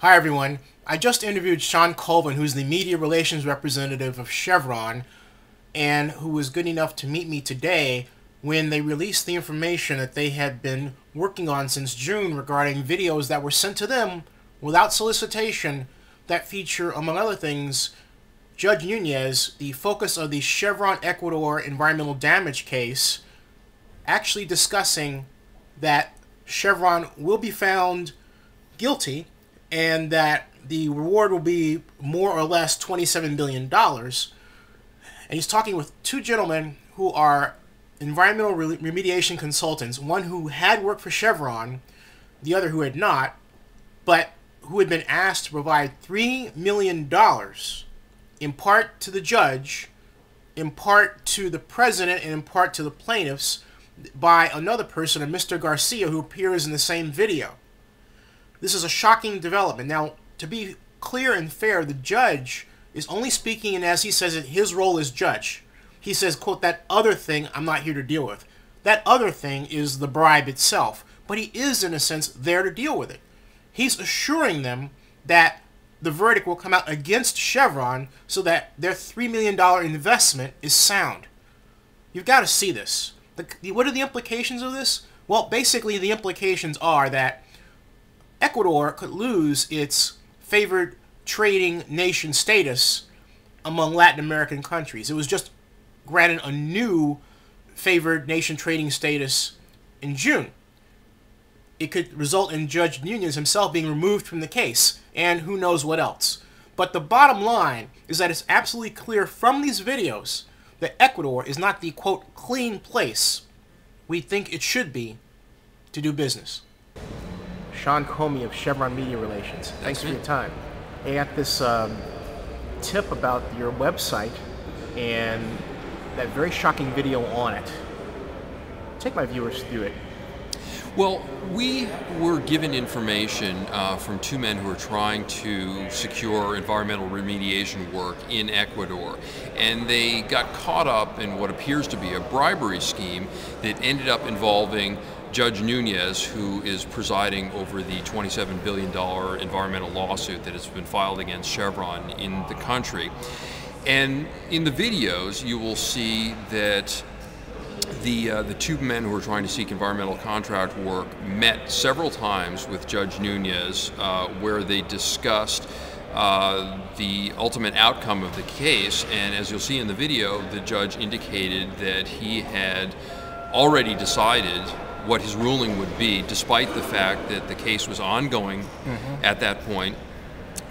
Hi everyone. I just interviewed Sean Colvin, who's the media relations representative of Chevron, and who was good enough to meet me today when they released the information that they had been working on since June regarding videos that were sent to them without solicitation that feature, among other things, Judge Nunez, the focus of the Chervon Ecuador environmental damage case, actually discussing that Chevron will be found guilty and that the reward will be more or less $27 billion. And he's talking with two gentlemen who are environmental remediation consultants, one who had worked for Chevron, the other who had not, but who had been asked to provide $3 million, in part to the judge, in part to the president, and in part to the plaintiffs, by another person, a Mr. Garcia, who appears in the same video. This is a shocking development. Now, to be clear and fair, the judge is only speaking, and as he says it, his role as judge. He says, quote, that other thing I'm not here to deal with. That other thing is the bribe itself. But he is, in a sense, there to deal with it. He's assuring them that the verdict will come out against Chevron so that their $3 million investment is sound. You've got to see this. What are the implications of this? Well, basically the implications are that Ecuador could lose its favored trading nation status among Latin American countries. It was just granted a new favored nation trading status in June. It could result in Judge Nunez himself being removed from the case, and who knows what else. But the bottom line is that it's absolutely clear from these videos that Ecuador is not the, quote, clean place we think it should be to do business. Sean Comey of Chevron Media Relations. Thanks for your time. I got this tip about your website and that very shocking video on it. Take my viewers through it. Well, we were given information from two men who are trying to secure environmental remediation work in Ecuador, and they got caught up in what appears to be a bribery scheme that ended up involving Judge Nunez, who is presiding over the $27 billion environmental lawsuit that has been filed against Chevron in the country. And in the videos, you will see that the two men who were trying to seek environmental contract work met several times with Judge Nunez, where they discussed the ultimate outcome of the case. And as you'll see in the video, the judge indicated that he had already decided what his ruling would be, despite the fact that the case was ongoing at that point,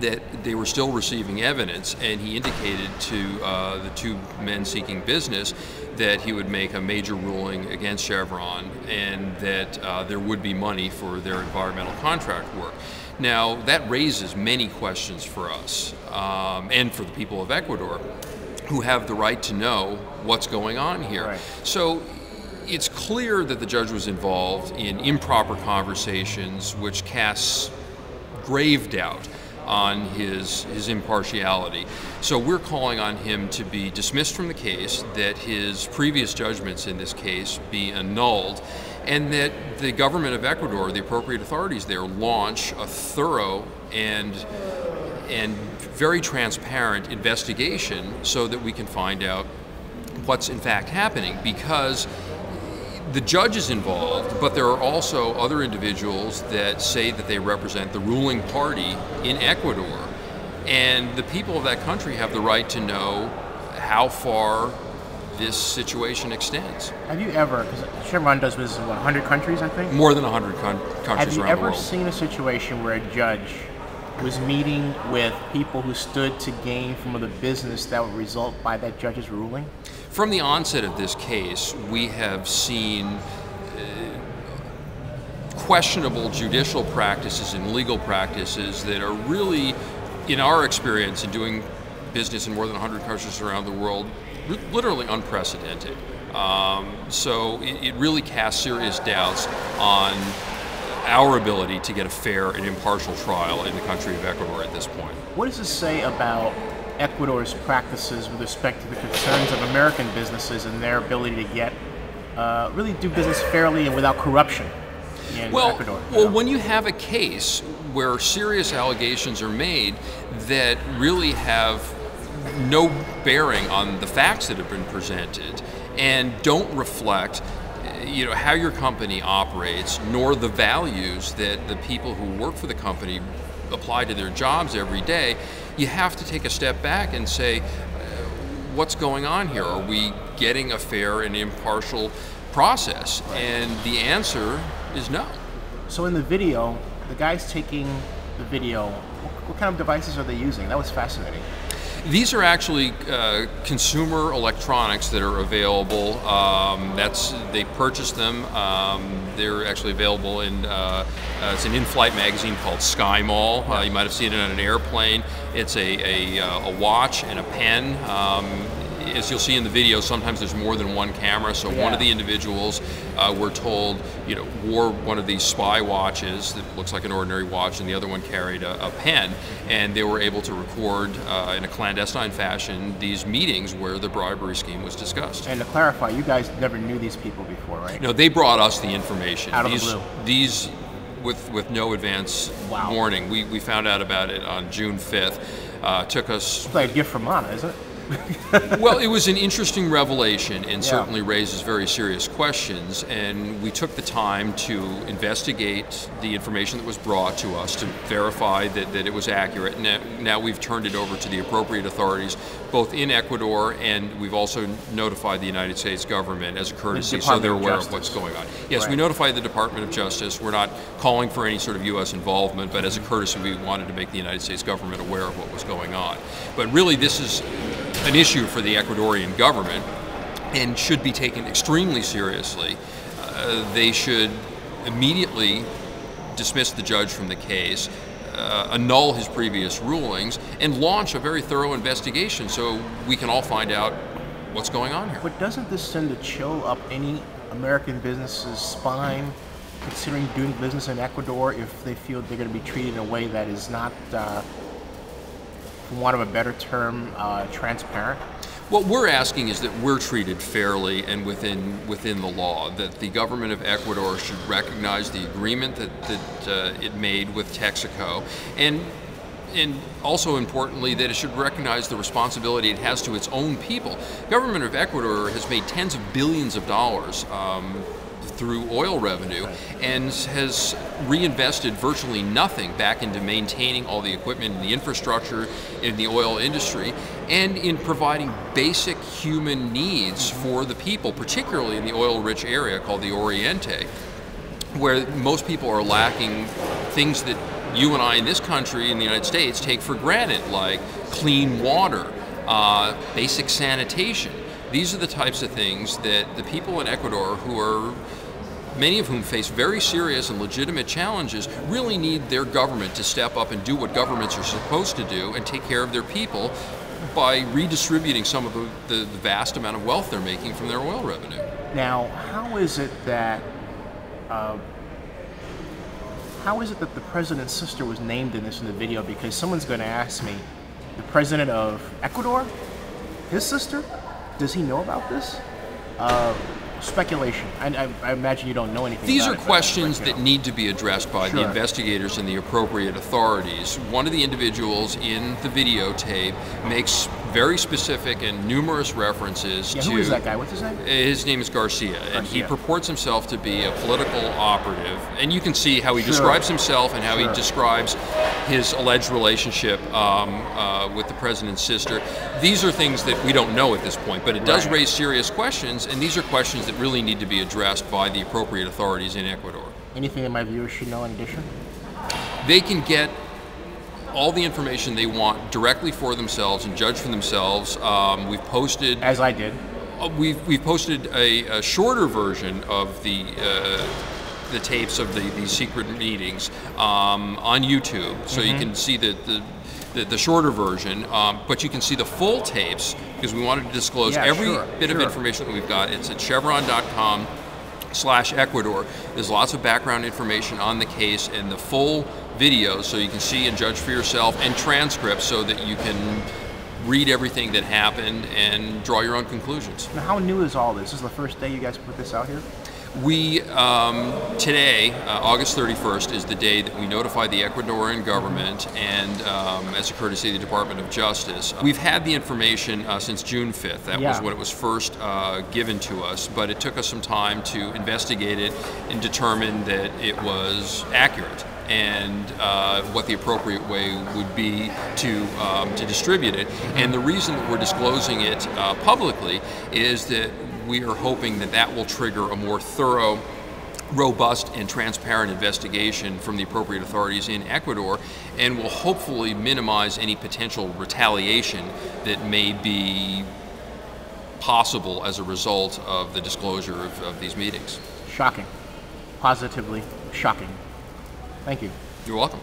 that they were still receiving evidence, and he indicated to the two men seeking business that he would make a major ruling against Chevron and that there would be money for their environmental contract work. Now, that raises many questions for us and for the people of Ecuador, who have the right to know what's going on here. Right. So it's clear that the judge was involved in improper conversations, which casts grave doubt on his impartiality. So we're calling on him to be dismissed from the case, that his previous judgments in this case be annulled, and that the government of Ecuador, the appropriate authorities there, launch a thorough and very transparent investigation so that we can find out what's in fact happening, because the judge is involved, but there are also other individuals that say that they represent the ruling party in Ecuador. And the people of that country have the right to know how far this situation extends. Have you ever, because Chevron does business in 100 countries, I think? More than 100 countries around the world. Have you ever seen a situation where a judge was meeting with people who stood to gain from the business that would result by that judge's ruling? From the onset of this case, we have seen questionable judicial practices and legal practices that are really, in our experience in doing business in more than 100 countries around the world, literally unprecedented. So it really casts serious doubts on our ability to get a fair and impartial trial in the country of Ecuador at this point. What does this say about Ecuador's practices with respect to the concerns of American businesses and their ability to get really do business fairly and without corruption? in well, Ecuador. Well, when you have a case where serious allegations are made that really have no bearing on the facts that have been presented and don't reflect how your company operates, nor the values that the people who work for the company apply to their jobs every day, you have to take a step back and say, what's going on here? Are we getting a fair and impartial process? Right. And the answer is no. So in the video, the guys taking the video, what kind of devices are they using? That was fascinating. These are actually consumer electronics that are available. They purchased them. They're actually available in it's an in-flight magazine called Sky Mall. You might have seen it on an airplane. It's a watch and a pen. As you'll see in the video, sometimes there's more than one camera. So one of the individuals, we're told, wore one of these spy watches that looks like an ordinary watch, and the other one carried a pen. And they were able to record in a clandestine fashion these meetings where the bribery scheme was discussed. And to clarify, you guys never knew these people before, right? No, they brought us the information. Out of the blue. These with no advance warning. We found out about it on June 5th. Took us... It's like a gift from Mana, isn't it? Well, it was an interesting revelation and certainly raises very serious questions, and we took the time to investigate the information that was brought to us to verify that it was accurate. And now we've turned it over to the appropriate authorities, both in Ecuador, and we've also notified the United States government as a courtesy so they're aware of what's going on. Yes, we notified the Department of Justice. We're not calling for any sort of U.S. involvement, but as a courtesy we wanted to make the United States government aware of what was going on. But really this is an issue for the Ecuadorian government and should be taken extremely seriously. They should immediately dismiss the judge from the case, annul his previous rulings, and launch a very thorough investigation so we can all find out what's going on here. But doesn't this send a chill up any American business's spine considering doing business in Ecuador if they feel they're going to be treated in a way that is not, for want of a better term, transparent? What we're asking is that we're treated fairly and within the law, that the government of Ecuador should recognize the agreement that it made with Texaco, and also importantly that it should recognize the responsibility it has to its own people. The government of Ecuador has made tens of billions of dollars through oil revenue and has reinvested virtually nothing back into maintaining all the equipment and the infrastructure in the oil industry and in providing basic human needs for the people, particularly in the oil-rich area called the Oriente, where most people are lacking things that you and I in this country, in the United States, take for granted, like clean water, basic sanitation. These are the types of things that the people in Ecuador, who are many of whom face very serious and legitimate challenges, really need their government to step up and do what governments are supposed to do and take care of their people by redistributing some of the vast amount of wealth they're making from their oil revenue. Now, how is it that the president's sister was named in the video? Because someone's going to ask me, the president of Ecuador, his sister, does he know about this? Speculation. I imagine you don't know anything These about are questions that need to be addressed by the investigators and the appropriate authorities. One of the individuals in the videotape makes very specific and numerous references to... Who is that guy? What's his name? His name is Garcia, and he purports himself to be a political operative. And you can see how he describes himself and how he describes his alleged relationship with the president's sister. These are things that we don't know at this point, but it does raise serious questions, and these are questions that really need to be addressed by the appropriate authorities in Ecuador. Anything that my viewers should know in addition? They can get all the information they want directly for themselves and judge for themselves. We've posted... As I did. We've posted a shorter version of the tapes of these secret meetings on YouTube, so you can see the shorter version, but you can see the full tapes because we wanted to disclose every bit of information that we've got. It's at chevron.com/Ecuador. There's lots of background information on the case and the full videos, so you can see and judge for yourself, and transcripts so that you can read everything that happened and draw your own conclusions. Now, how new is all this? This is the first day you guys put this out here? We, today, August 31st, is the day that we notified the Ecuadorian government and, as a courtesy of the Department of Justice. We've had the information since June 5th. That was when it was first given to us, but it took us some time to investigate it and determine that it was accurate and what the appropriate way would be to distribute it. And the reason that we're disclosing it publicly is that we are hoping that that will trigger a more thorough, robust, and transparent investigation from the appropriate authorities in Ecuador, and will hopefully minimize any potential retaliation that may be possible as a result of the disclosure of these meetings. Shocking. Positively shocking. Thank you. You're welcome.